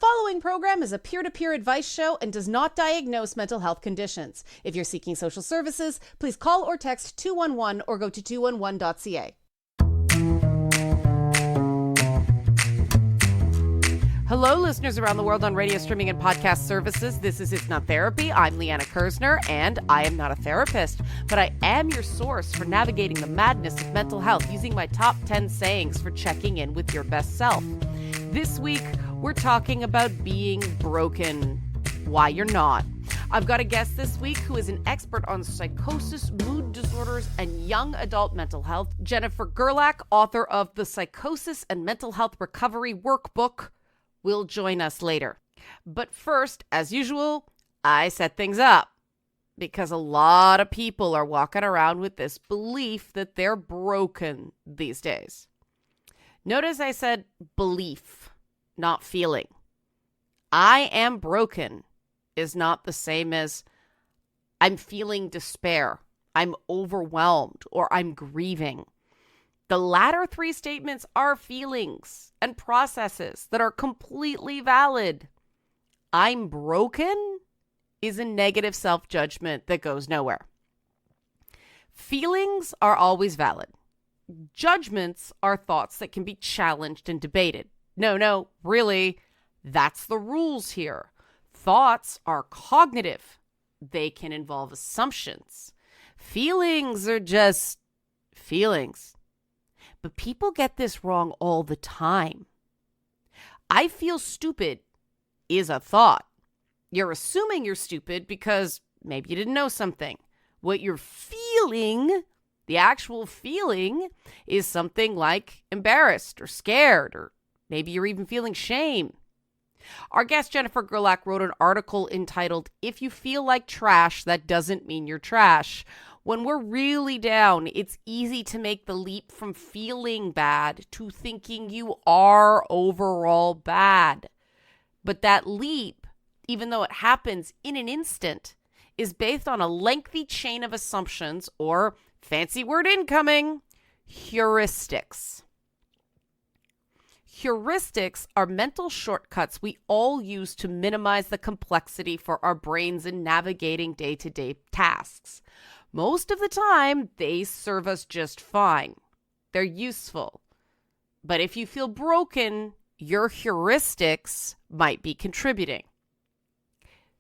following program is a peer-to-peer advice show and does not diagnose mental health conditions. If you're seeking social services, please call or text 211 or go to 211.ca. Hello, listeners around the world on radio, streaming, and podcast services. This is It's Not Therapy. I'm Liana Kersner, and I am not a therapist, but I am your source for navigating the madness of mental health using my top 10 sayings for checking in with your best self. This week, we're talking about being broken, why you're not. I've got a guest this week who is an expert on psychosis, mood disorders, and young adult mental health. Jennifer Gerlach, author of the Psychosis and Mental Health Recovery Workbook, will join us later. But first, as usual, I set things up because a lot of people are walking around with this belief that they're broken these days. Notice I said belief, not feeling. I am broken is not the same as I'm feeling despair, I'm overwhelmed, or I'm grieving. The latter three statements are feelings and processes that are completely valid. I'm broken is a negative self-judgment that goes nowhere. Feelings are always valid. Judgments are thoughts that can be challenged and debated. No, really, that's the rules here. Thoughts are cognitive. They can involve assumptions. Feelings are just feelings. But people get this wrong all the time. I feel stupid is a thought. You're assuming you're stupid because maybe you didn't know something. What you're feeling, the actual feeling, is something like embarrassed or scared, or maybe you're even feeling shame. Our guest Jennifer Gerlach wrote an article entitled, "If You Feel Like Trash, That Doesn't Mean You're Trash." When we're really down, it's easy to make the leap from feeling bad to thinking you are overall bad. But that leap, even though it happens in an instant, is based on a lengthy chain of assumptions, or, fancy word incoming, heuristics. Heuristics are mental shortcuts we all use to minimize the complexity for our brains in navigating day-to-day tasks. Most of the time, they serve us just fine. They're useful. But if you feel broken, your heuristics might be contributing.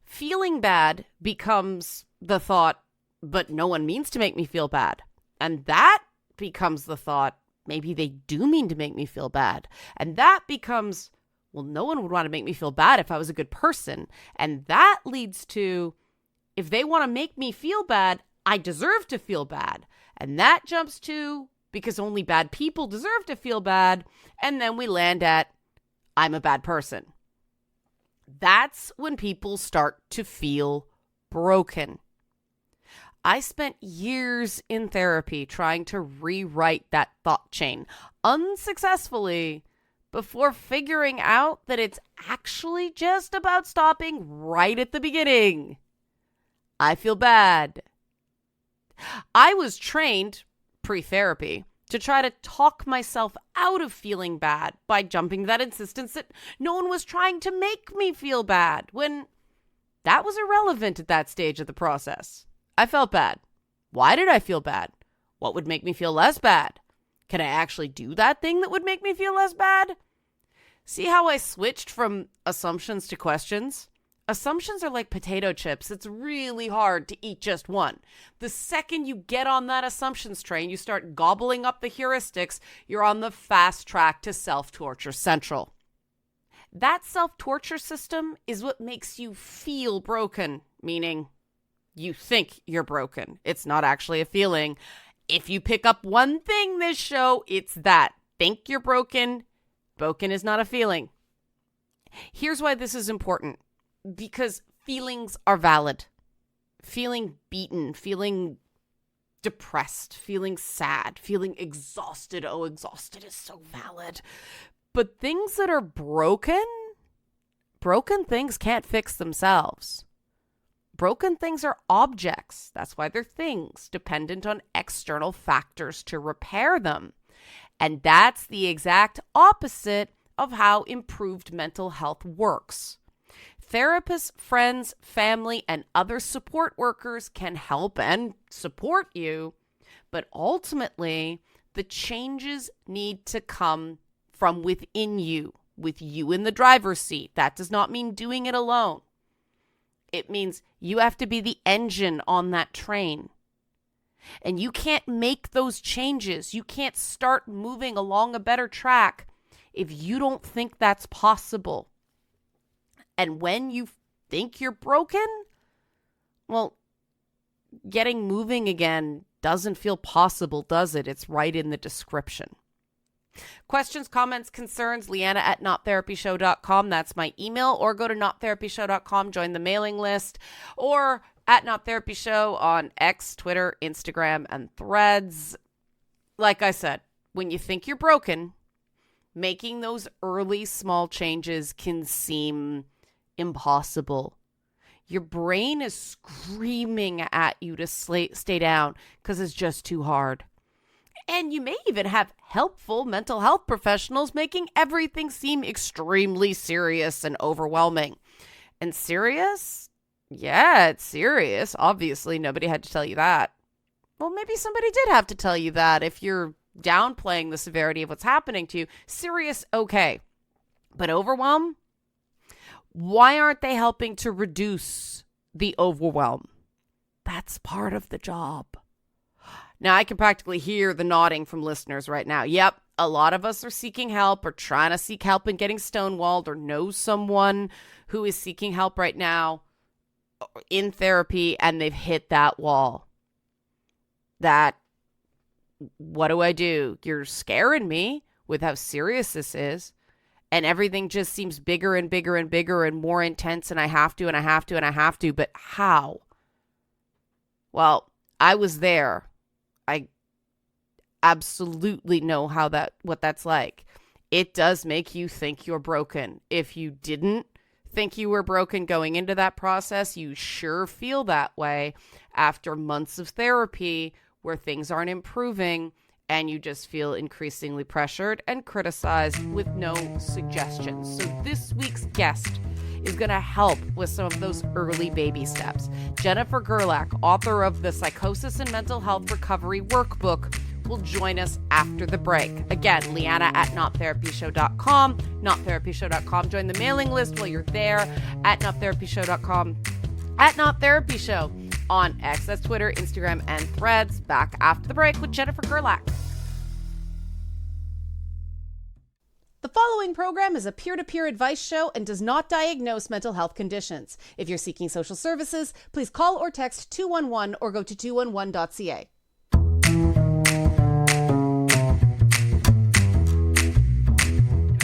Feeling bad becomes the thought, but no one means to make me feel bad. And that becomes the thought, maybe they do mean to make me feel bad. And that becomes, well, no one would want to make me feel bad if I was a good person. And that leads to, if they want to make me feel bad, I deserve to feel bad. And that jumps to, because only bad people deserve to feel bad. And then we land at, I'm a bad person. That's when people start to feel broken. I spent years in therapy trying to rewrite that thought chain, unsuccessfully, before figuring out that it's actually just about stopping right at the beginning. I feel bad. I was trained, pre-therapy, to try to talk myself out of feeling bad by jumping to that insistence that no one was trying to make me feel bad, when that was irrelevant at that stage of the process. I felt bad. Why did I feel bad? What would make me feel less bad? Can I actually do that thing that would make me feel less bad? See how I switched from assumptions to questions? Assumptions are like potato chips. It's really hard to eat just one. The second you get on that assumptions train, you start gobbling up the heuristics, you're on the fast track to self-torture central. That self-torture system is what makes you feel broken, meaning you think you're broken. It's not actually a feeling. If you pick up one thing this show, it's that. Think you're broken. Broken is not a feeling. Here's why this is important. Because feelings are valid. Feeling beaten, feeling depressed, feeling sad, feeling exhausted. Oh, exhausted is so valid. But things that are broken things can't fix themselves. Broken things are objects. That's why they're things, dependent on external factors to repair them. And that's the exact opposite of how improved mental health works. Therapists, friends, family, and other support workers can help and support you, but ultimately, the changes need to come from within you, with you in the driver's seat. That does not mean doing it alone. It means you have to be the engine on that train. And you can't make those changes. You can't start moving along a better track if you don't think that's possible. And when you think you're broken, well, getting moving again doesn't feel possible, does it? It's right in the description. Questions, comments, concerns, Liana at nottherapyshow.com. That's my email. Or go to nottherapyshow.com, join the mailing list, or at nottherapyshow on X, Twitter, Instagram, and Threads. Like I said, when you think you're broken, making those early small changes can seem impossible. Your brain is screaming at you to stay down because it's just too hard. And you may even have helpful mental health professionals making everything seem extremely serious and overwhelming. And serious? Yeah, it's serious. Obviously, nobody had to tell you that. Well, maybe somebody did have to tell you that if you're downplaying the severity of what's happening to you. Serious, okay. But overwhelm? Why aren't they helping to reduce the overwhelm? That's part of the job. Now, I can practically hear the nodding from listeners right now. Yep, a lot of us are seeking help or trying to seek help in getting stonewalled or know someone who is seeking help right now in therapy and they've hit that wall. What do I do? You're scaring me with how serious this is. And everything just seems bigger and bigger and bigger and more intense. And I have to, and I have to, and I have to. But how? Well, I was there. I absolutely know what that's like. It does make you think you're broken. If you didn't think you were broken going into that process, you sure feel that way after months of therapy where things aren't improving. And you just feel increasingly pressured and criticized with no suggestions. So this week's guest is going to help with some of those early baby steps. Jennifer Gerlach, author of the Psychosis and Mental Health Recovery Workbook, will join us after the break. Again, Liana at nottherapyshow.com, nottherapyshow.com. Join the mailing list while you're there at nottherapyshow.com, at nottherapyshow on X, that's Twitter, Instagram, and Threads. Back after the break with Jennifer Gerlach. The following program is a peer-to-peer advice show and does not diagnose mental health conditions. If you're seeking social services, please call or text 211 or go to 211.ca.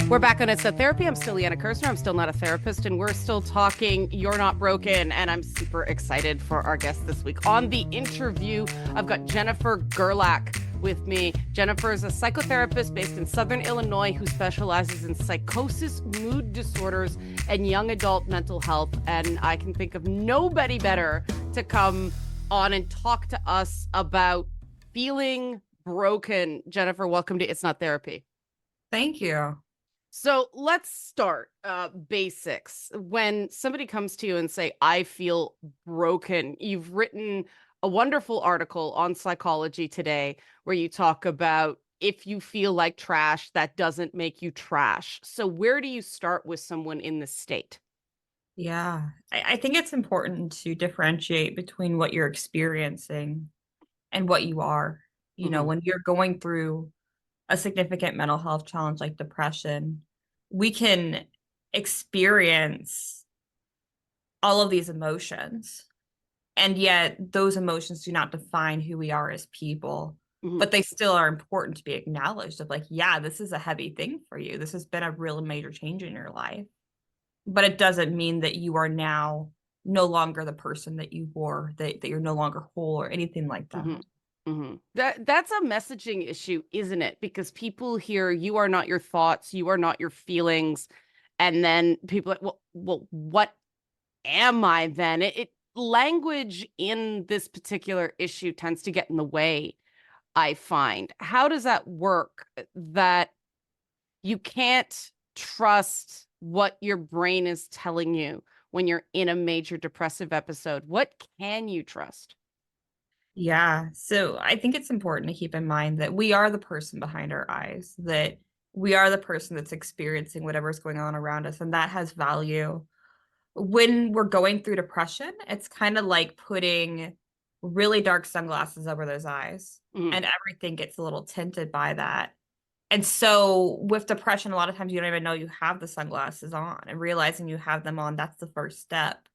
We're back on It's Not Therapy. I'm still Liana Kirsner. I'm still not a therapist, and we're still talking You're Not Broken, and I'm super excited for our guest this week. On the interview, I've got Jennifer Gerlach with me. Jennifer is a psychotherapist based in Southern Illinois who specializes in psychosis, mood disorders, and young adult mental health, and I can think of nobody better to come on and talk to us about feeling broken. Jennifer, welcome to It's Not Therapy. Thank you. So let's start basics. When somebody comes to you and say, I feel broken, you've written a wonderful article on Psychology Today where you talk about if you feel like trash, that doesn't make you trash. So where do you start with someone in this state? Yeah, I think it's important to differentiate between what you're experiencing and what you are. You know, when you're going through a significant mental health challenge like depression, we can experience all of these emotions, and yet those emotions do not define who we are as people, but they still are important to be acknowledged of like, yeah, this is a heavy thing for you. This has been a real major change in your life, but it doesn't mean that you are now no longer the person that you were, that you're no longer whole or anything like that. That's a messaging issue, isn't it? Because people hear you are not your thoughts, you are not your feelings, and then people are like, well, what am I then? Language in this particular issue tends to get in the way, I find. How does that work? That you can't trust what your brain is telling you when you're in a major depressive episode? What can you trust? Yeah. So I think it's important to keep in mind that we are the person behind our eyes, that we are the person that's experiencing whatever's going on around us, and that has value. When we're going through depression, it's kind of like putting really dark sunglasses over those eyes, Mhm. and everything gets a little tinted by that. And so with depression, a lot of times you don't even know you have the sunglasses on, and realizing you have them on, that's the first step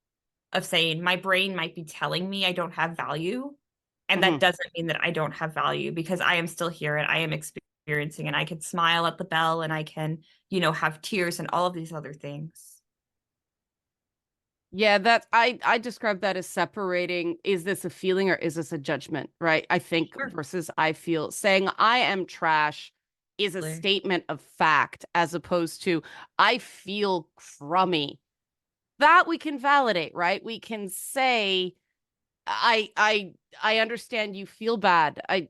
of saying, my brain might be telling me I don't have value. And that Mhm. doesn't mean that I don't have value, because I am still here and I am experiencing, and I can smile at the bell, and I can, have tears and all of these other things. Yeah, that's I describe that as separating, is this a feeling or is this a judgment, right? I think Sure. versus I feel. Saying I am trash is a statement of fact as opposed to I feel crummy. That we can validate, right? We can say I I I understand you feel bad. That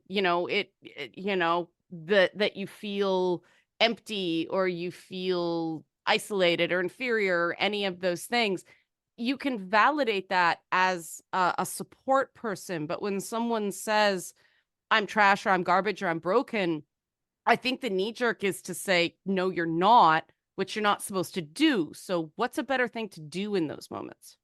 you feel empty or you feel isolated or inferior or any of those things. You can validate that as a support person, but when someone says I'm trash or I'm garbage or I'm broken, I think the knee jerk is to say no you're not, which you're not supposed to do. So what's a better thing to do in those moments?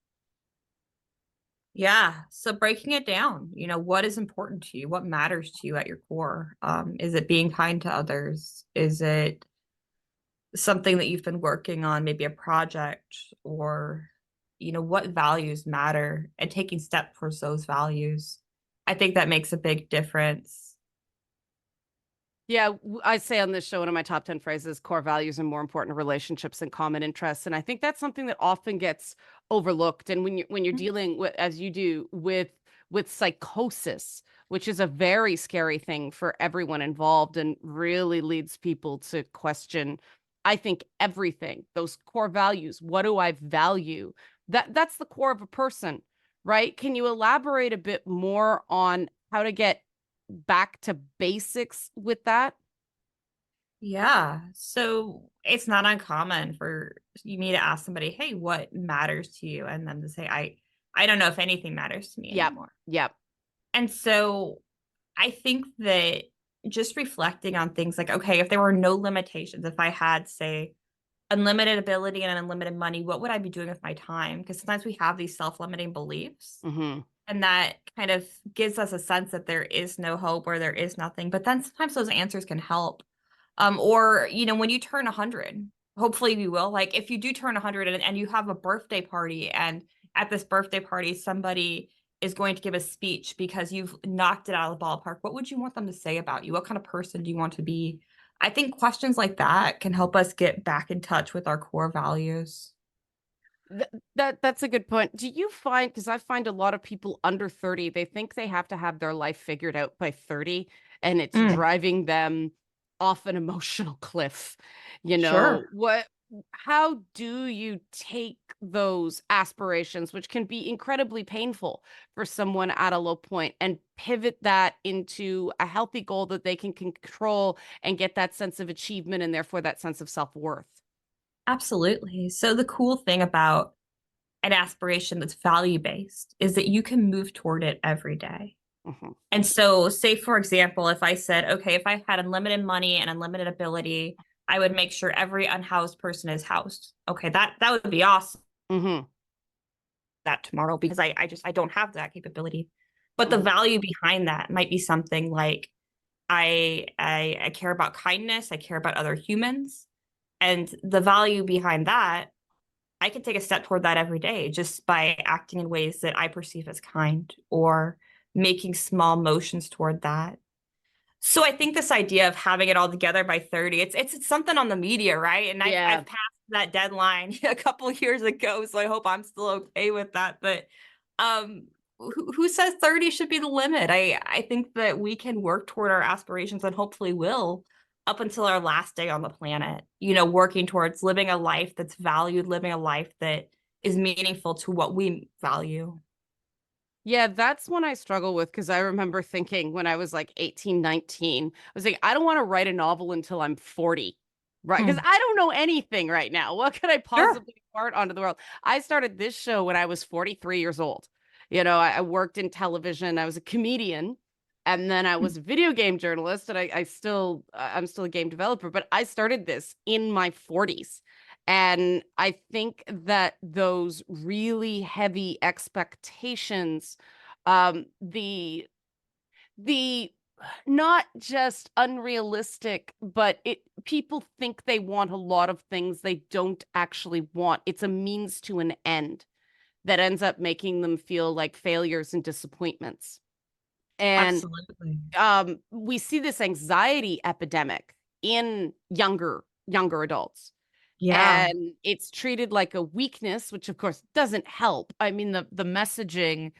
Yeah. So breaking it down, what is important to you? What matters to you at your core? Is it being kind to others? Is it something that you've been working on, maybe a project, or, what values matter, and taking steps towards those values? I think that makes a big difference. Yeah, I say on this show, one of my top 10 phrases, core values are more important to relationships than common interests. And I think that's something that often gets overlooked. And when you're dealing with, as you do, with psychosis, which is a very scary thing for everyone involved and really leads people to question, I think, everything, those core values. What do I value? That's the core of a person, right? Can you elaborate a bit more on how to get back to basics with that? Yeah. So it's not uncommon for me to ask somebody, "Hey, what matters to you?" And them to say, I don't know if anything matters to me Yep. anymore." Yep. And so I think that just reflecting on things like, okay, if there were no limitations, if I had, say, unlimited ability and unlimited money, what would I be doing with my time? Because sometimes we have these self-limiting beliefs, Mhm. and that kind of gives us a sense that there is no hope or there is nothing. But then sometimes those answers can help. Or, when you turn 100, hopefully you will. Like if you do turn 100, and you have a birthday party, and at this birthday party, somebody is going to give a speech because you've knocked it out of the ballpark, what would you want them to say about you? What kind of person do you want to be? I think questions like that can help us get back in touch with our core values. That's a good point. Do you find, because I find a lot of people under 30, they think they have to have their life figured out by 30, and it's Mm, driving them off an emotional cliff. sure. How do you take those aspirations, which can be incredibly painful for someone at a low point, and pivot that into a healthy goal that they can control and get that sense of achievement and therefore that sense of self-worth? Absolutely. So the cool thing about an aspiration that's value based is that you can move toward it every day. Mhm. And so, say for example, if I said, okay, if I had unlimited money and unlimited ability, I would make sure every unhoused person is housed. Okay, that would be awesome. Mhm. That tomorrow, because I don't have that capability. But the Mhm. value behind that might be something like I care about kindness, I care about other humans, and the value behind that, I can take a step toward that every day just by acting in ways that I perceive as kind, or making small motions toward that. So I think this idea of having it all together by 30, it's something on the media, right? And I've Yeah. passed that deadline a couple years ago, so I hope I'm still okay with that. But who says 30 should be the limit? I think that we can work toward our aspirations, and hopefully will, up until our last day on the planet. Working towards living a life that's valued, living a life that is meaningful to what we value. Yeah, that's one I struggle with because I remember thinking when I was like 18, 19, I was like, I don't want to write a novel until I'm 40. Right. Because Mm. I don't know anything right now. What could I Sure. possibly impart onto the world? I started this show when I was 43 years old. I worked in television. I was a comedian. And then I Mm. was a video game journalist. And I'm still a game developer, but I started this in my 40s. And I think that those really heavy expectations, the not just unrealistic, but it people think they want a lot of things they don't actually want. It's a means to an end that ends up making them feel like failures and disappointments. And Absolutely. we see this anxiety epidemic in younger adults. Yeah. And it's treated like a weakness, which of course doesn't help. I mean, the messaging,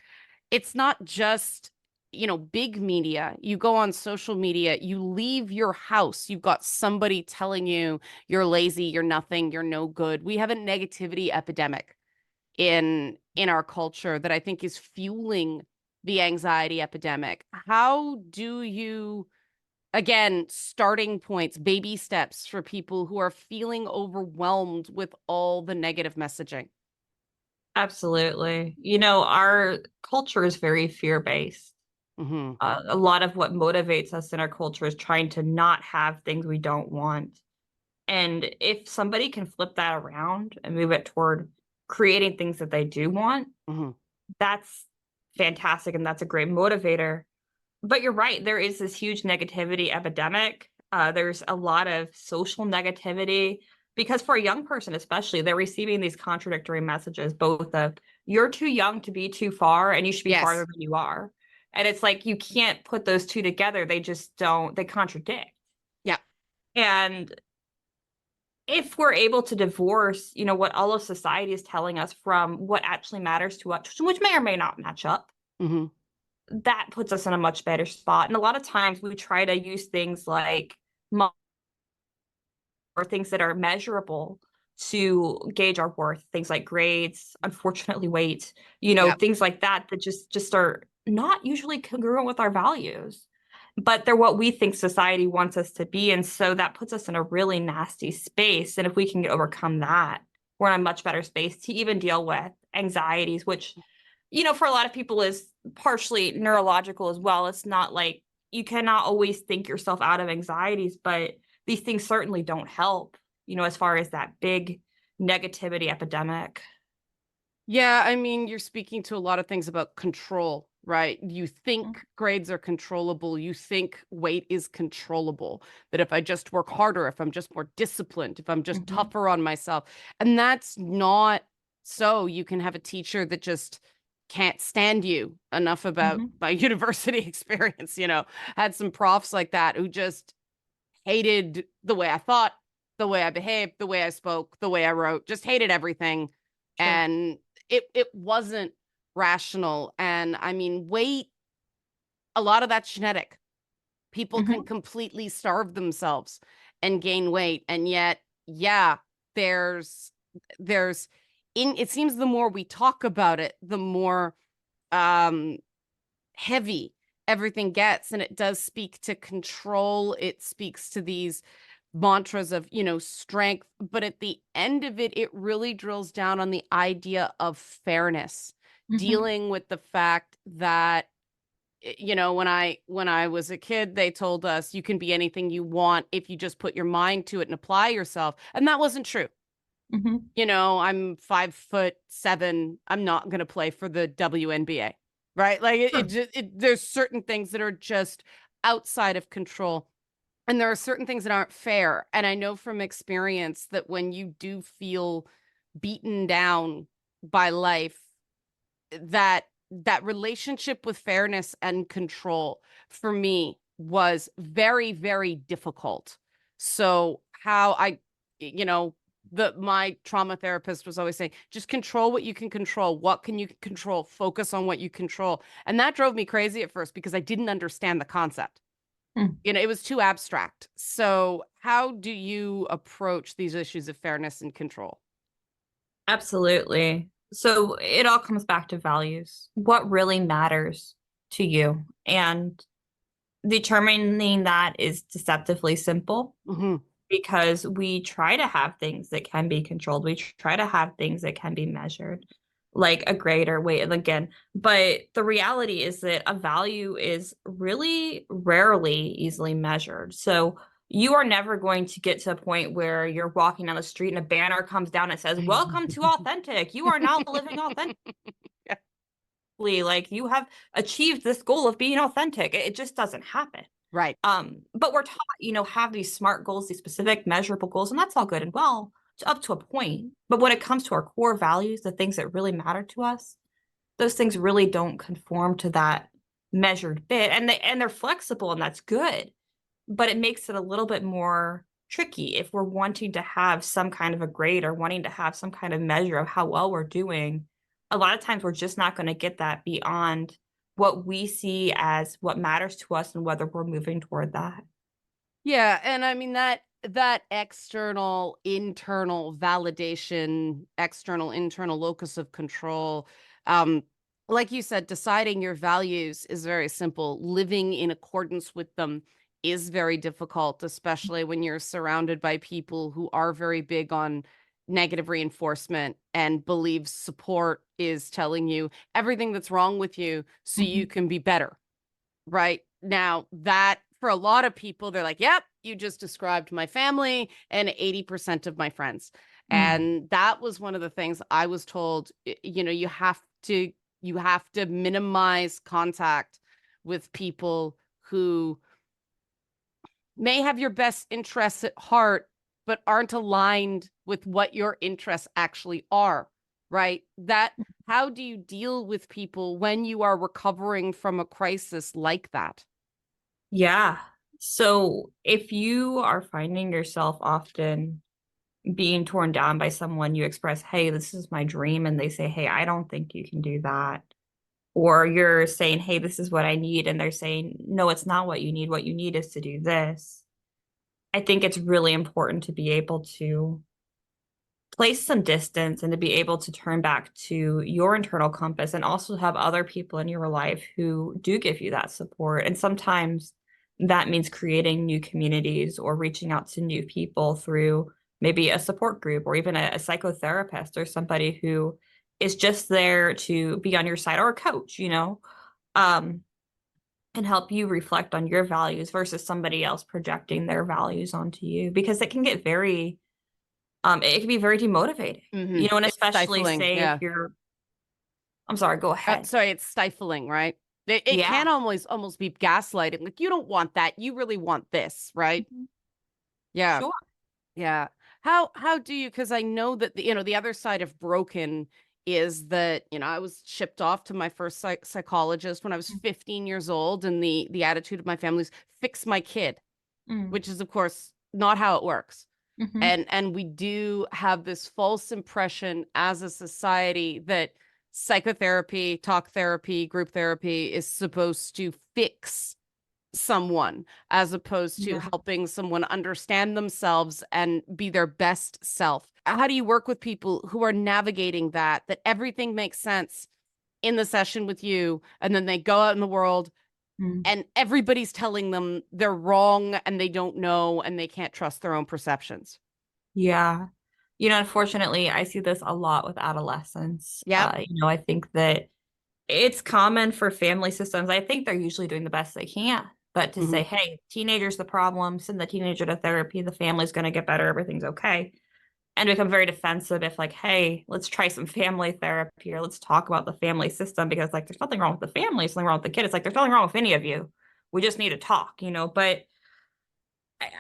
it's not just big media. You go on social media, you leave your house, you've got somebody telling you you're lazy, you're nothing, you're no good. We have a negativity epidemic in our culture that I think is fueling the anxiety epidemic. How do you, again, starting points, baby steps for people who are feeling overwhelmed with all the negative messaging? Absolutely. Our culture is very fear-based. Hmm. A lot of what motivates us in our culture is trying to not have things we don't want. And if somebody can flip that around and move it toward creating things that they do want, Hmm. that's fantastic. And that's a great motivator. But you're right, there is this huge negativity epidemic. There's a lot of social negativity because for a young person, especially, they're receiving these contradictory messages, both of you're too young to be too far and you should be farther Yes. than you are. And it's like you can't put those two together. They just don't, they contradict. Yeah. And if we're able to divorce, what all of society is telling us from what actually matters to us, which may or may not match up, Hmm. that puts us in a much better spot. And a lot of times we try to use things like or things that are measurable to gauge our worth, things like grades, unfortunately weight, Yeah. things like that that just are not usually congruent with our values. But they're what we think society wants us to be. And so that puts us in a really nasty space. And if we can overcome that, we're in a much better space to even deal with anxieties, which for a lot of people is partially neurological as well. It's not like you cannot always think yourself out of anxieties, but these things certainly don't help, as far as that big negativity epidemic. Yeah, I mean, you're speaking to a lot of things about control, right? You think grades are controllable. You think weight is controllable. That if I just work harder, if I'm just more disciplined, if I'm just Mm-hmm. tougher on myself. And that's not so. You can have a teacher that just can't stand you. Enough about Mm-hmm. my university experience, had some profs like that who just hated the way I thought, the way I behaved, the way I spoke, the way I wrote, just hated everything. Sure. And it wasn't rational. And I mean, weight, a lot of that's genetic. People can Mm-hmm. completely starve themselves and gain weight. And yet, yeah, there's there's in it seems the more we talk about it, the more um heavy everything gets. And it does speak to control. It speaks to these mantras of, strength. But at the end of it, it really drills down on the idea of fairness, Mm-hmm. dealing with the fact that, when I was a kid, they told us you can be anything you want if you just put your mind to it and apply yourself. And that wasn't true. Mm-hmm. I'm 5'7". I'm not going to play for the WNBA, right? Like it, it Sure. just there's certain things that are just outside of control, and there are certain things that aren't fair. And I know from experience that when you do feel beaten down by life, that relationship with fairness and control for me was very, very difficult. So how you know, my trauma therapist was always saying, just control what you can control. What can you control? Focus on what you control. And that drove me crazy at first because I didn't understand the concept. Mm. It was too abstract. So how do you approach these issues of fairness and control? Absolutely. So it all comes back to values. What really matters to you? And determining that is deceptively simple. Hmm. because we try to have things that can be controlled. We try to have things that can be measured, like a grade or weight. And again, but the reality is that a value is really rarely easily measured. So you are never going to get to a point where you're walking down the street and a banner comes down and says, "Welcome to authentic. You are now living authentically. Like you have achieved this goal of being authentic." It just doesn't happen. Right. But we're taught, have these SMART goals, these specific measurable goals, and that's all good and well up to a point. But when it comes to our core values, the things that really matter to us, those things really don't conform to that measured bit. And they're flexible, and that's good. But it makes it a little bit more tricky if we're wanting to have some kind of a grade or wanting to have some kind of measure of how well we're doing. A lot of times we're just not going to get that beyond what we see as what matters to us and whether we're moving toward that. Yeah, and I mean that external internal validation, external internal locus of control, um like you said, deciding your values is very simple. Living in accordance with them is very difficult, especially when you're surrounded by people who are very big on negative reinforcement and believe support is telling you everything that's wrong with you so you Mhm. can be better. Right now, that for a lot of people, they're like, yep, you just described my family and 80% of my friends. Mm. And that was one of the things I was told, you have to minimize contact with people who may have your best interests at heart, but aren't aligned with what your interests actually are, right? How do you deal with people when you are recovering from a crisis like that? Yeah. So if you are finding yourself often being torn down by someone, you express, "Hey, this is my dream," and they say, "Hey, I don't think you can do that." Or you're saying, "Hey, this is what I need," and they're saying, "No, it's not what you need. What you need is to do this." I think it's really important to be able to place some distance and to be able to turn back to your internal compass and also have other people in your life who do give you that support. And sometimes that means creating new communities or reaching out to new people through maybe a support group or even a psychotherapist or somebody who is just there to be on your side, or a coach, um, and help you reflect on your values versus somebody else projecting their values onto you, because it can get it can be very demotivating, and It's especially stifling. say if Yeah. you're, I'm sorry, go ahead. Sorry, it's stifling, right? It Yeah. can almost be gaslighting. Like, you don't want that. You really want this, right? Mhm. Yeah. Sure. Yeah. How do you, because I know that the other side of broken is that, I was shipped off to my first psychologist when I was Mm. 15 years old, and the attitude of my family is fix my kid, Mm. which is of course not how it works. Mhm. And we do have this false impression as a society that psychotherapy, talk therapy, group therapy is supposed to fix someone, as opposed to Yeah. helping someone understand themselves and be their best self. How do you work with people who are navigating that everything makes sense in the session with you, and then they go out in the world Mm. and everybody's telling them they're wrong and they don't know and they can't trust their own perceptions? Yeah. Unfortunately, I see this a lot with adolescents. Yep. I think that it's common for family systems. I think they're usually doing the best they can. But to Hmm. say, "Hey, teenager's the problem, send the teenager to therapy, the family's going to get better, everything's okay." And become very defensive if, like, "Hey, let's try some family therapy, or let's talk about the family system," because, like, there's nothing wrong with the family, something wrong with the kid. It's like, there's nothing wrong with any of you. We just need to talk. But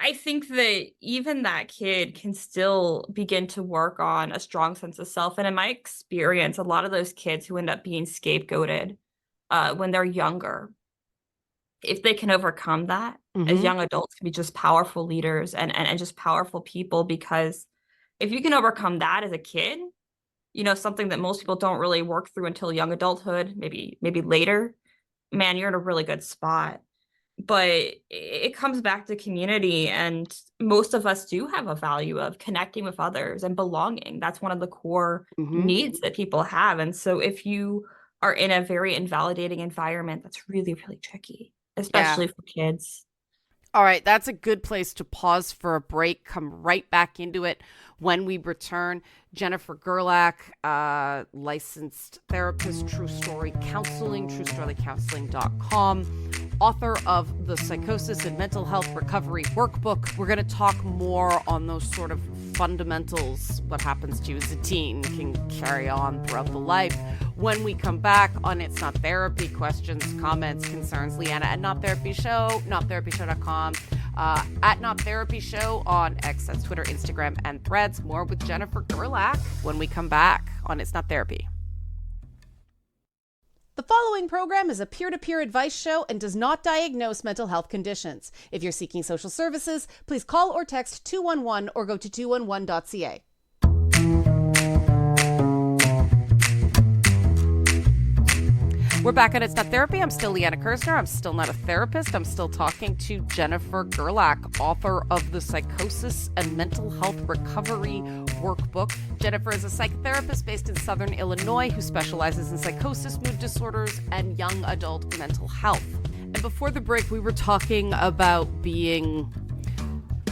I think that even that kid can still begin to work on a strong sense of self. And in my experience, a lot of those kids who end up being scapegoated when they're younger, if they can overcome that, as Hmm. young adults, can be just powerful leaders and just powerful people. Because if you can overcome that as a kid, something that most people don't really work through until young adulthood, maybe later, man, you're in a really good spot. But it comes back to community, and most of us do have a value of connecting with others and belonging. That's one of the core Hmm. needs that people have. And so if you are in a very invalidating environment, that's really, really tricky, Yeah. especially for kids. All right, that's a good place to pause for a break. Come right back into it when we return. Jennifer Gerlach, licensed therapist, True Story Counseling, truestorycounseling.com, author of the Psychosis and Mental Health Recovery Workbook. We're going to talk more on those sort of fundamentals. What happens to you as a teen can carry on throughout the life. When we come back on It's Not Therapy, questions, comments, concerns, Liana at Not Therapy Show, nottherapyshow.com, at Not Therapy Show on X, that's Twitter, Instagram, and Threads. More with Jennifer Gerlach when we come back on It's Not Therapy. The following program is a peer-to-peer advice show and does not diagnose mental health conditions. If you're seeking social services, please call or text 211 or go to 211.ca. We're back at It's Not Therapy. I'm still Liana Kersner. I'm still not a therapist. I'm still talking to Jennifer Gerlach, author of the Psychosis and Mental Health Recovery Workbook. Jennifer is a psychotherapist based in Southern Illinois who specializes in psychosis, mood disorders, and young adult mental health. And before the break, we were talking about being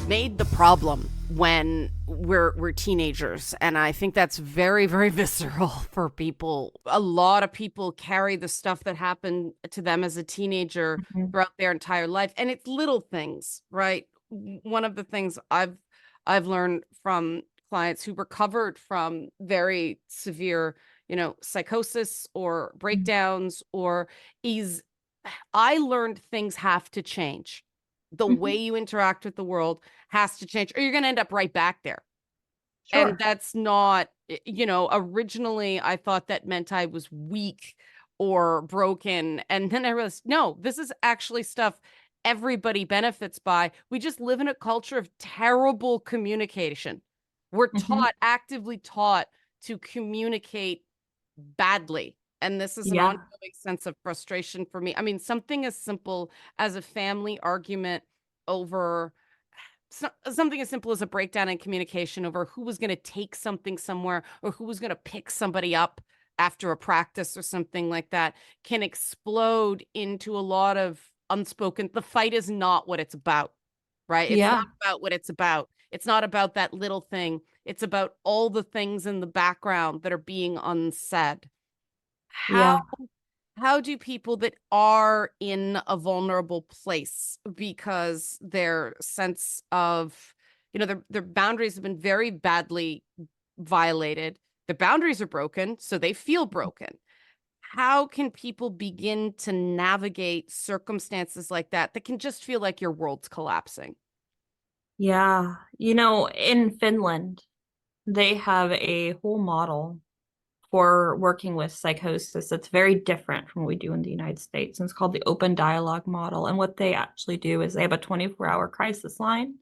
made the problem when we're teenagers, and I think that's very, very visceral for people. A lot of people carry the stuff that happened to them as a teenager throughout their entire life, and it's little things, right? One of the things I've learned from clients who recovered from very severe, psychosis or breakdowns or is I learned things have to change. The way you interact with the world has to change, or you're going to end up right back there. Sure. And that's not, originally I thought that meant I was weak or broken. And then I realized, no, this is actually stuff everybody benefits by. We just live in a culture of terrible communication. We're actively taught to communicate badly. And this is an ongoing sense of frustration for me. I mean, something as simple as a family argument over something as simple as a breakdown in communication over who was going to take something somewhere or who was going to pick somebody up after a practice or something like that can explode into a lot of unspoken. The fight is not what it's about, right? It's not about what it's about. It's not about that little thing. It's about all the things in the background that are being unsaid. How do people that are in a vulnerable place because their sense of, their boundaries have been very badly violated, their boundaries are broken, so they feel broken. How can people begin to navigate circumstances like that can just feel like your world's collapsing? Yeah. In Finland, they have a whole model for working with psychosis that's very different from what we do in the United States. And it's called the open dialogue model. And what they actually do is they have a 24-hour crisis line,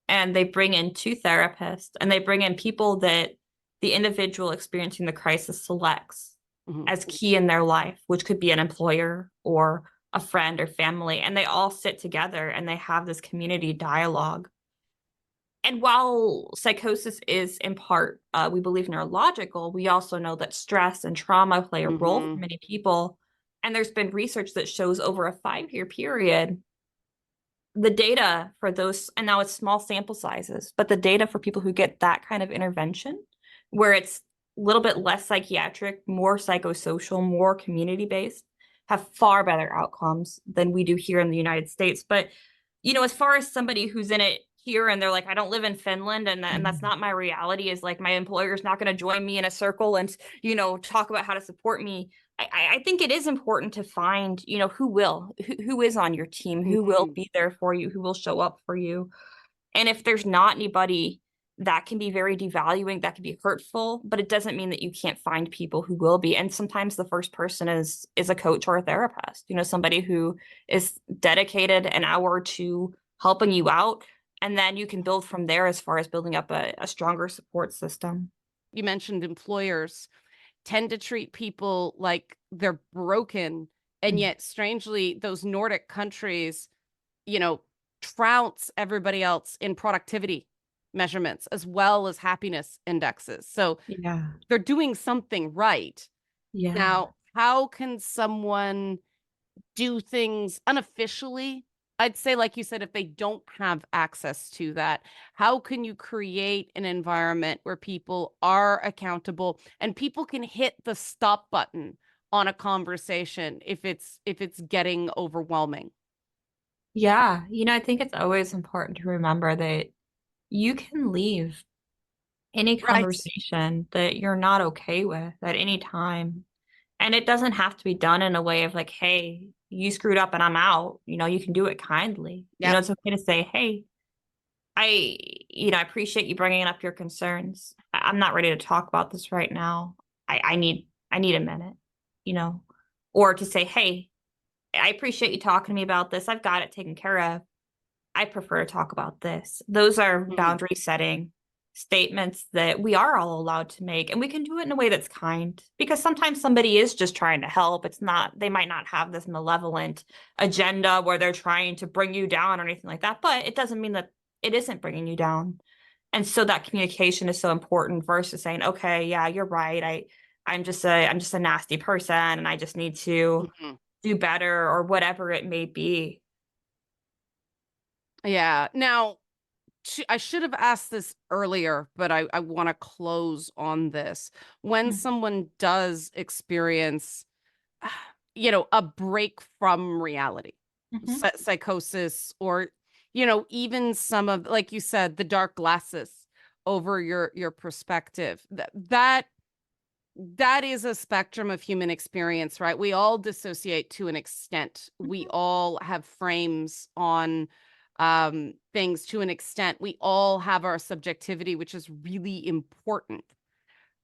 and they bring in two therapists, and they bring in people that the individual experiencing the crisis selects as key in their life, which could be an employer or a friend or family. And they all sit together and they have this community dialogue. And while psychosis is in part, we believe, neurological, we also know that stress and trauma play a role for many people. And there's been research that shows over a 5-year period, the data for those, and now it's small sample sizes, but the data for people who get that kind of intervention, where it's a little bit less psychiatric, more psychosocial, more community-based, have far better outcomes than we do here in the United States. But, as far as somebody who's in it here and they're like, I don't live in Finland, and that's not my reality, is like my employer's not going to join me in a circle and, talk about how to support me. I think it is important to find, who is on your team, who will be there for you, who will show up for you. And if there's not anybody, that can be very devaluing, that can be hurtful, but it doesn't mean that you can't find people who will be. And sometimes the first person is a coach or a therapist, somebody who is dedicated an hour to helping you out. And then you can build from there as far as building up a stronger support system. You mentioned employers tend to treat people like they're broken. And yet, strangely, those Nordic countries, trounce everybody else in productivity measurements as well as happiness indexes. So they're doing something right. Now, how can someone do things unofficially? I'd say, like you said, if they don't have access to that, how can you create an environment where people are accountable and people can hit the stop button on a conversation if it's getting overwhelming? Yeah, I think it's always important to remember that you can leave any Right. conversation that you're not okay with at any time. And it doesn't have to be done in a way of like, hey, you screwed up and I'm out. You can do it kindly. Yep. It's okay to say, hey, I appreciate you bringing up your concerns. I'm not ready to talk about this right now. I need a minute, you know, or to say, hey, I appreciate you talking to me about this. I've got it taken care of. I prefer to talk about this. Those are Mhm. boundary setting statements that we are all allowed to make. And we can do it in a way that's kind because sometimes somebody is just trying to help. It's not, they might not have this malevolent agenda where they're trying to bring you down or anything like that, but it doesn't mean that it isn't bringing you down. And so that communication is so important versus saying, okay, yeah, you're right. I'm just a nasty person and I just need to Mhm. do better or whatever it may be. Yeah. Now, I should have asked this earlier, but I want to close on this. When someone does experience, a break from reality, Mm-hmm. psychosis, or, even some of, like you said, the dark glasses over your perspective, that is a spectrum of human experience, right? We all dissociate to an extent. We all have frames on things to an extent. We all have our subjectivity, which is really important.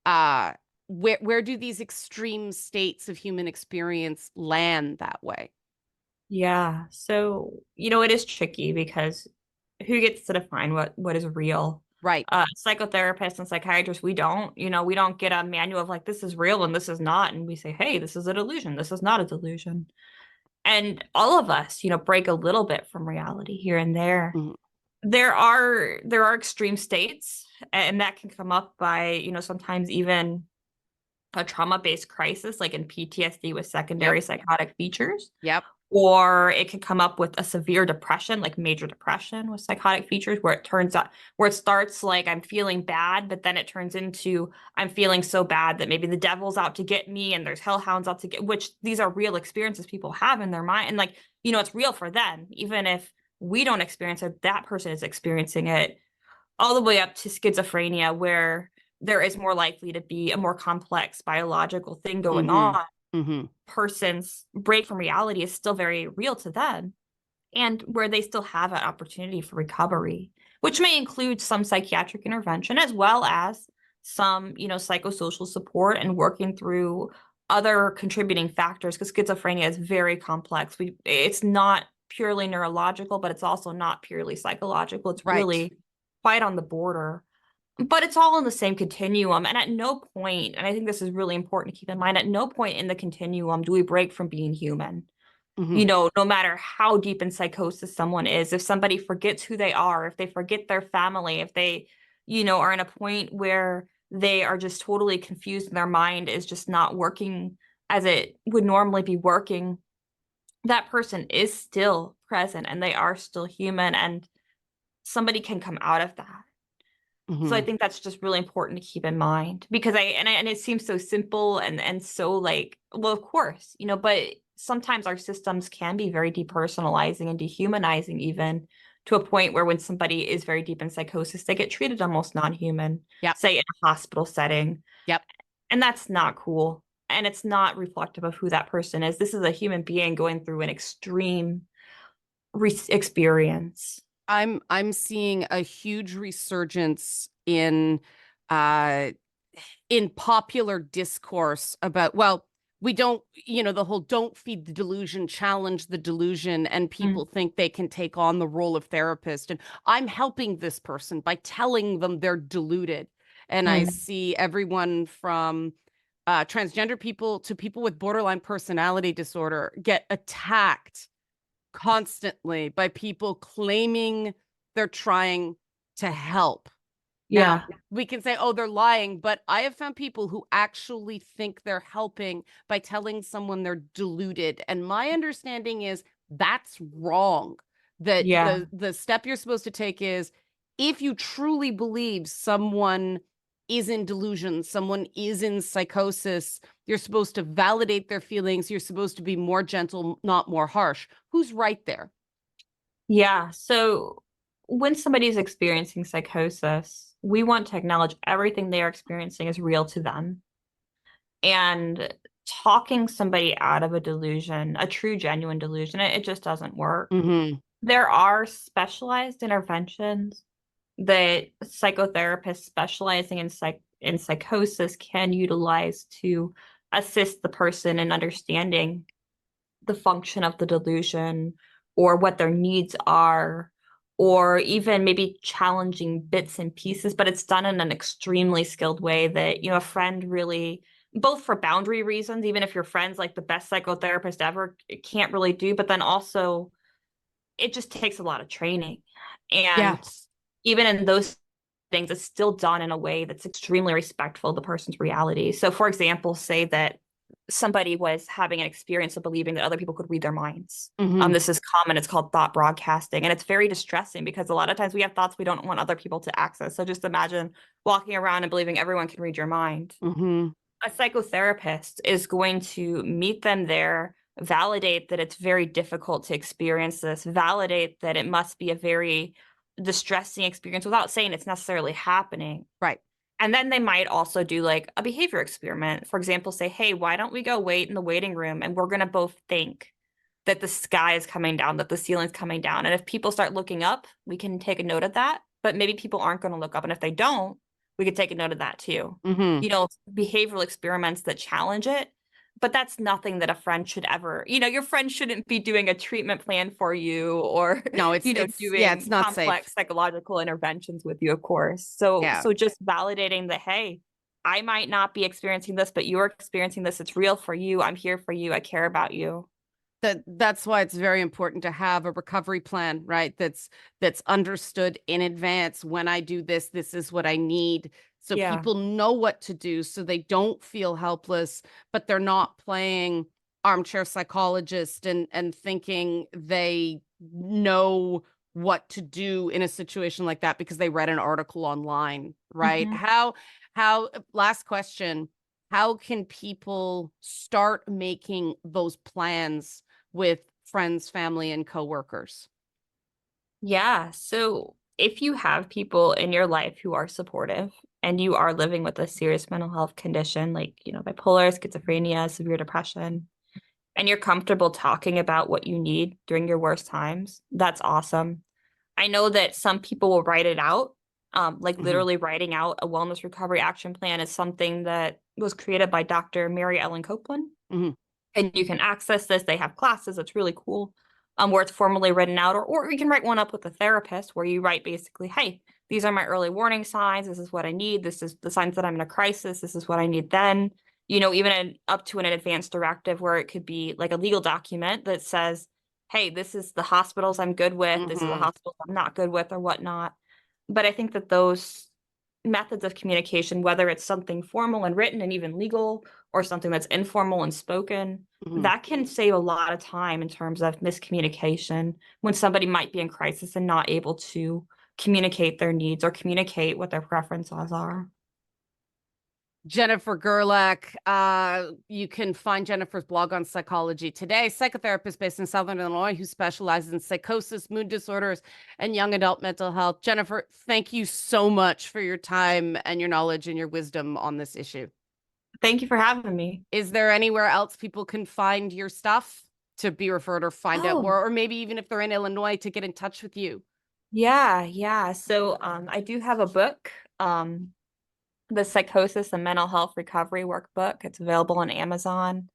Uh where do these extreme states of human experience land that way? Yeah. So, it is tricky because who gets to define what is real? Right. Psychotherapists and psychiatrists, we don't get a manual of like this is real and this is not, and we say, hey, this is a delusion, this is not a delusion. And all of us, break a little bit from reality here and there. Mhm. There are extreme states, and that can come up by, sometimes even a trauma-based crisis, like in PTSD with Yep. secondary psychotic features. Yep. Or it could come up with a severe depression, like major depression with psychotic features, where it starts like I'm feeling bad, but then it turns into I'm feeling so bad that maybe the devil's out to get me and there's hellhounds out to get, which these are real experiences people have in their mind. And like, it's real for them. Even if we don't experience it, that person is experiencing it, all the way up to schizophrenia, where there is more likely to be a more complex biological thing going Mhm. on. Mhm. Person's break from reality is still very real to them, and where they still have an opportunity for recovery, which may include some psychiatric intervention as well as some, psychosocial support and working through other contributing factors, because schizophrenia is very complex. It's not purely neurological, but it's also not purely psychological. It's Right. really quite on the border, but it's all in the same continuum. And at no point, and I think this is really important to keep in mind, at no point in the continuum do we break from being human. Mhm. No matter how deep in psychosis someone is, if somebody forgets who they are, if they forget their family, if they, are in a point where they are just totally confused and their mind is just not working as it would normally be working, that person is still present and they are still human, and somebody can come out of that. So I Mhm. think that's just really important to keep in mind, because and it seems so simple and so like, well, of course, but sometimes our systems can be very depersonalizing and dehumanizing, even to a point where when somebody is very deep in psychosis, they get treated almost non-human, Yep. say in a hospital setting. Yep. And that's not cool. And it's not reflective of who that person is. This is a human being going through an extreme experience. I'm seeing a huge resurgence uh in popular discourse about, well, we don't, the whole don't feed the delusion, challenge the delusion, and Mm, people think they can take on the role of therapist, and I'm helping this person by telling them they're deluded. And I mm. see everyone from transgender people to people with borderline personality disorder get attacked constantly by people claiming they're trying to help. Now, Yeah. we can say, oh, they're lying, but I have found people who actually think they're helping by telling someone they're deluded. And my understanding is that's wrong. That Yeah. the step you're supposed to take is, if you truly believe someone is in delusion, someone is in psychosis, you're supposed to validate their feelings. You're supposed to be more gentle, not more harsh. Who's right there? Yeah. So when somebody is experiencing psychosis, we want to acknowledge everything they are experiencing is real to them. And talking somebody out of a delusion, a true, genuine delusion, it just doesn't work. Mm-hmm. There are specialized interventions that psychotherapists specializing in psychosis can utilize to assist the person in understanding the function of the delusion or what their needs are, or even maybe challenging bits and pieces, but it's done in an extremely skilled way that, a friend really, both for boundary reasons, even if your friend's like the best psychotherapist ever, it can't really do, but then also it just takes a lot of training. Yeah. And even in those things, it's still done in a way that's extremely respectful of the person's reality. So, for example, say that somebody was having an experience of believing that other people could read their minds. Mm-hmm. This is common. It's called thought broadcasting. And it's very distressing because a lot of times we have thoughts we don't want other people to access. So just imagine walking around and believing everyone can read your mind. Mm-hmm. A psychotherapist is going to meet them there, validate that it's very difficult to experience this, validate that it must be a very distressing experience without saying it's necessarily happening. Right. And then they might also do like a behavior experiment. For example, say, hey, why don't we go wait in the waiting room and we're going to both think that the sky is coming down, that the ceiling's coming down. And if people start looking up, we can take a note of that. But maybe people aren't going to look up. And if they don't, we could take a note of that too. Mm-hmm. Behavioral experiments that challenge it. But that's nothing that a friend should ever, your friend shouldn't be doing a treatment plan for you or, No, it's doing not safe. complex psychological interventions with you, of course. So, Yeah. so just validating that, hey, I might not be experiencing this, but you're experiencing this. It's real for you. I'm here for you. I care about you. That's why it's very important to have a recovery plan, right? That's understood in advance. When I do this, this is what I need. So Yeah. people know what to do so they don't feel helpless, but they're not playing armchair psychologist and thinking they know what to do in a situation like that because they read an article online, right? Mhm. How last question, how can people start making those plans with friends, family, and coworkers? Yeah. So if you have people in your life who are supportive and you are living with a serious mental health condition, like, bipolar, schizophrenia, severe depression, and you're comfortable talking about what you need during your worst times, that's awesome. I know that some people will write it out. Like Mhm. literally writing out a wellness recovery action plan is something that was created by Dr. Mary Ellen Copeland. Mhm. And you can access this. They have classes. It's really cool. Where it's formally written out, or you can write one up with a therapist where you write basically, hey, these are my early warning signs. This is what I need. This is the signs that I'm in a crisis. This is what I need then. Even up to an advanced directive where it could be like a legal document that says, hey, this is the hospitals I'm good with. This is the Mhm. hospitals I'm not good with or whatnot. But I think that those methods of communication, whether it's something formal and written and even legal, or something that's informal and spoken, Mhm. that can save a lot of time in terms of miscommunication when somebody might be in crisis and not able to communicate their needs or communicate what their preferences are. Jennifer Gerlach. You can find Jennifer's blog on Psychology Today, psychotherapist based in Southern Illinois who specializes in psychosis, mood disorders, and young adult mental health. Jennifer, thank you so much for your time and your knowledge and your wisdom on this issue. Thank you for having me. Is there anywhere else people can find your stuff to be referred or find out Oh, more, or maybe even if they're in Illinois to get in touch with you? yeah. So I do have a book, the Psychosis and Mental Health Recovery Workbook. It's available on Amazon.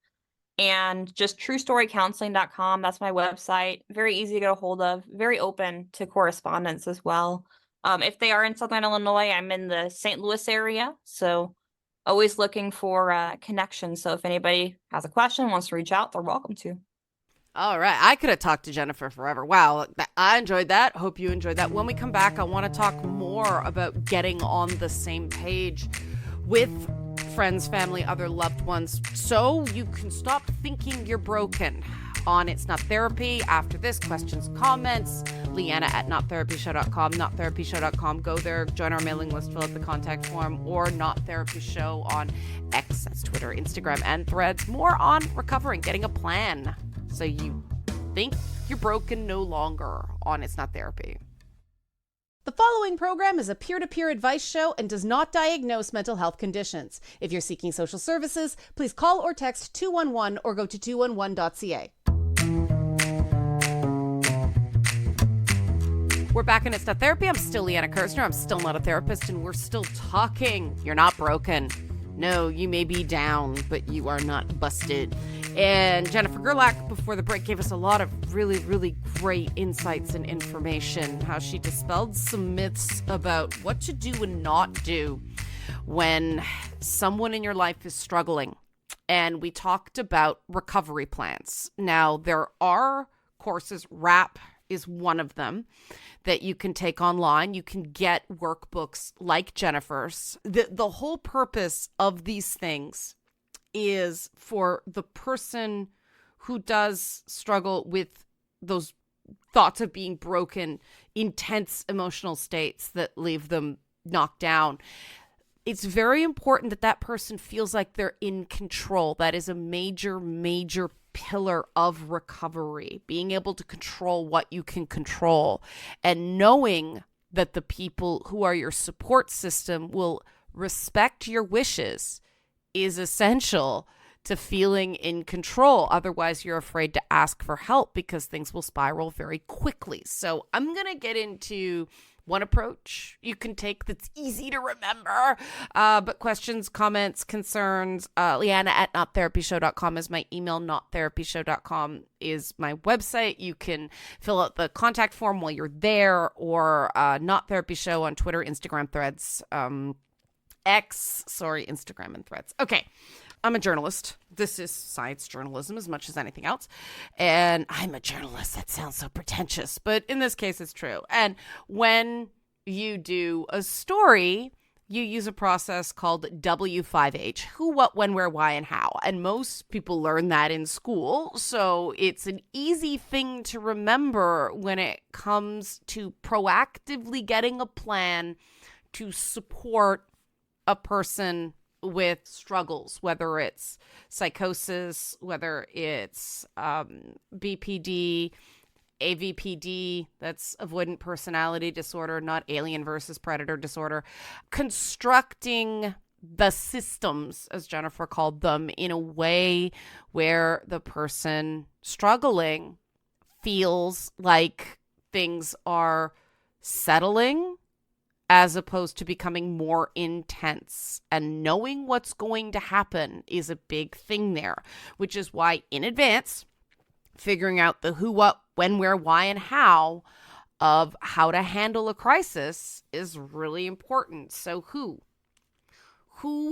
And just truestorycounseling.com. That's my website. Very easy to get a hold of, very open to correspondence as well. If they are in Southern Illinois, I'm in the St. Louis area. So always looking for connections. So if anybody has a question, wants to reach out, they're welcome to. All right. I could have talked to Jennifer forever. Wow. I enjoyed that. Hope you enjoyed that. When we come back, I want to talk more about getting on the same page with friends, family, other loved ones, so you can stop thinking you're broken. On It's Not Therapy, after this, questions, comments, Liana at nottherapyshow.com, nottherapyshow.com. Go there, join our mailing list, fill out the contact form, or Not Therapy Show on X, that's Twitter, Instagram, and Threads. More on recovering, getting a plan, so you think you're broken no longer on It's Not Therapy. The following program is a peer-to-peer advice show and does not diagnose mental health conditions. If you're seeking social services, please call or text 211 or go to 211.ca. We're back in It's Not Therapy. I'm still Liana Kirstner. I'm still not a therapist, and we're still talking. You're not broken. No, you may be down, but you are not busted. And Jennifer Gerlach, before the break, gave us a lot of really, really great insights and information, how she dispelled some myths about what to do and not do when someone in your life is struggling. And we talked about recovery plans. Now, there are courses, RAP is one of them, that you can take online. You can get workbooks like Jennifer's. The whole purpose of these things is for the person who does struggle with those thoughts of being broken, intense emotional states that leave them knocked down. It's very important that that person feels like they're in control. That is a major, major pillar of recovery, being able to control what you can control, and knowing that the people who are your support system will respect your wishes is essential to feeling in control. Otherwise, you're afraid to ask for help because things will spiral very quickly. So I'm going to get into one approach you can take that's easy to remember. But questions, comments, concerns, Liana at nottherapyshow.com is my email. Nottherapyshow.com is my website. You can fill out the contact form while you're there, or Not Therapy Show on Twitter, Instagram, Threads, Instagram and Threads. Okay. I'm a journalist. This is science journalism as much as anything else. And I'm a journalist. That sounds so pretentious, but in this case, it's true. And when you do a story, you use a process called W5H: who, what, when, where, why, and how. And most people learn that in school. So it's an easy thing to remember when it comes to proactively getting a plan to support a person with struggles, whether it's psychosis, whether it's BPD, AVPD, that's avoidant personality disorder, not alien versus predator disorder. Constructing the systems, as Jennifer called them, in a way where the person struggling feels like things are settling as opposed to becoming more intense. And knowing what's going to happen is a big thing there, which is why in advance, figuring out the who, what, when, where, why, and how of how to handle a crisis is really important. So who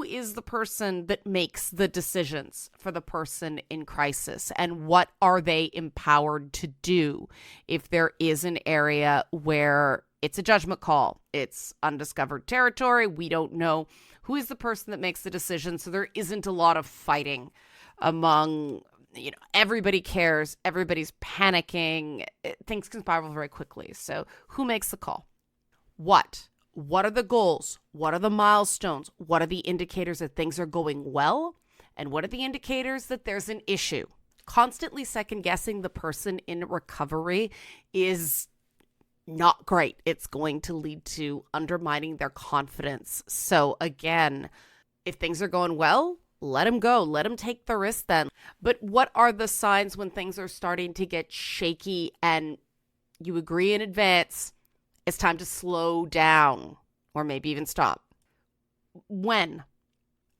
is the person that makes the decisions for the person in crisis, and what are they empowered to do if there is an area where it's a judgment call, it's undiscovered territory, we don't know who is the person that makes the decision, so there isn't a lot of fighting among, everybody cares, everybody's panicking, things can spiral very quickly. So who makes the call? What are the goals? What are the milestones? What are the indicators that things are going well? And what are the indicators that there's an issue? Constantly second guessing the person in recovery is not great. It's going to lead to undermining their confidence. So again, if things are going well, let them go. Let them take the risk then. But what are the signs when things are starting to get shaky and you agree in advance it's time to slow down or maybe even stop? When?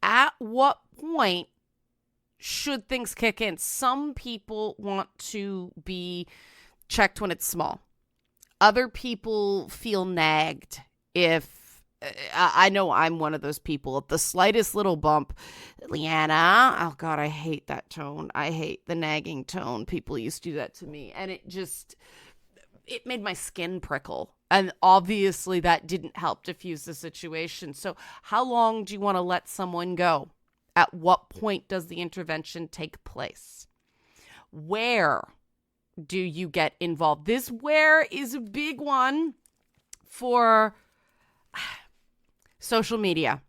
At what point should things kick in? Some people want to be checked when it's small. Other people feel nagged if, I know I'm one of those people, at the slightest little bump, Liana, oh God, I hate that tone. I hate the nagging tone. People used to do that to me. And it made my skin prickle. And obviously that didn't help diffuse the situation. So how long do you want to let someone go? At what point does the intervention take place? Where do you get involved? This where is a big one for social media.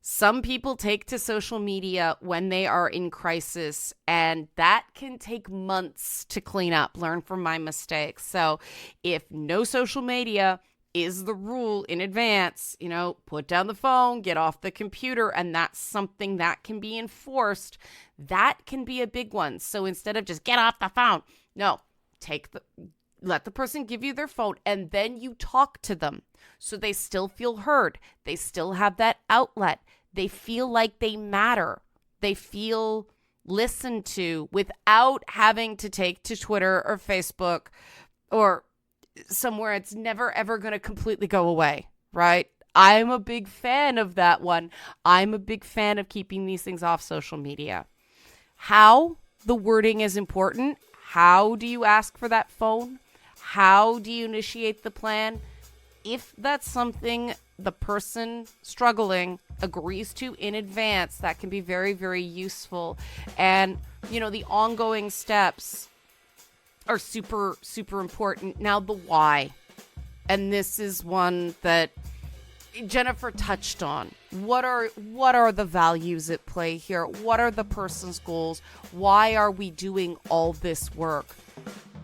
Some people take to social media when they are in crisis, and that can take months to clean up. Learn from my mistakes. So if no social media is the rule in advance, put down the phone, get off the computer, and that's something that can be enforced. That can be a big one. So instead of just get off the phone, no, let the person give you their phone, and then you talk to them so they still feel heard. They still have that outlet. They feel like they matter. They feel listened to without having to take to Twitter or Facebook or somewhere it's never, ever going to completely go away, right? I'm a big fan of that one. I'm a big fan of keeping these things off social media. How? The wording is important. How do you ask for that phone? How do you initiate the plan? If that's something the person struggling agrees to in advance, that can be very, very useful. And, the ongoing steps are super, super important. Now, the why. And this is one that Jennifer touched on. What are the values at play here? What are the person's goals? Why are we doing all this work?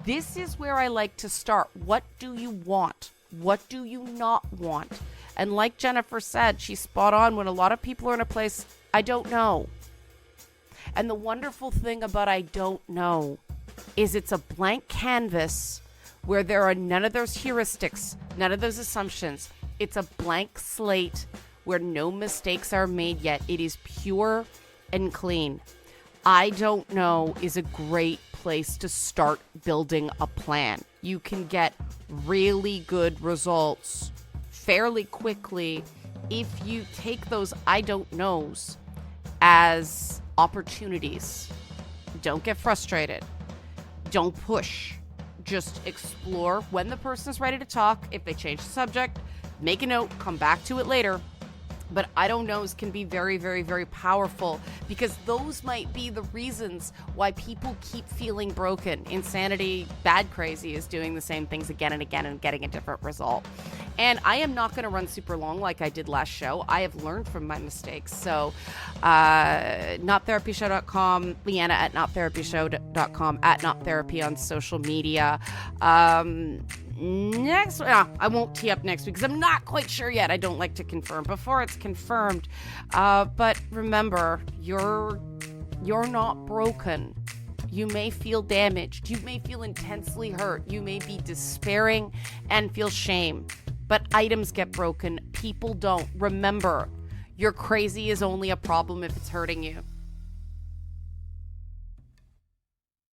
This is where I like to start. What do you want? What do you not want? And like Jennifer said, she's spot on when a lot of people are in a place, I don't know. And the wonderful thing about I don't know is it's a blank canvas where there are none of those heuristics, none of those assumptions. It's a blank slate where no mistakes are made yet. It is pure and clean. I don't know is a great place to start building a plan. You can get really good results fairly quickly if you take those I don't knows as opportunities. Don't get frustrated. Don't push. Just explore when the person is ready to talk. If they change the subject, make a note, come back to it later. But I don't knows can be very, very, very powerful because those might be the reasons why people keep feeling broken. Insanity, bad crazy is doing the same things again and again and getting a different result. And I am not going to run super long like I did last show. I have learned from my mistakes. So nottherapyshow.com, Liana at nottherapyshow.com, at nottherapy on social media. I won't tee up next week because I'm not quite sure yet. I don't like to confirm before it's confirmed. But remember, you're not broken. You may feel damaged. You may feel intensely hurt. You may be despairing and feel shame. But items get broken. People don't. Remember, your crazy is only a problem if it's hurting you.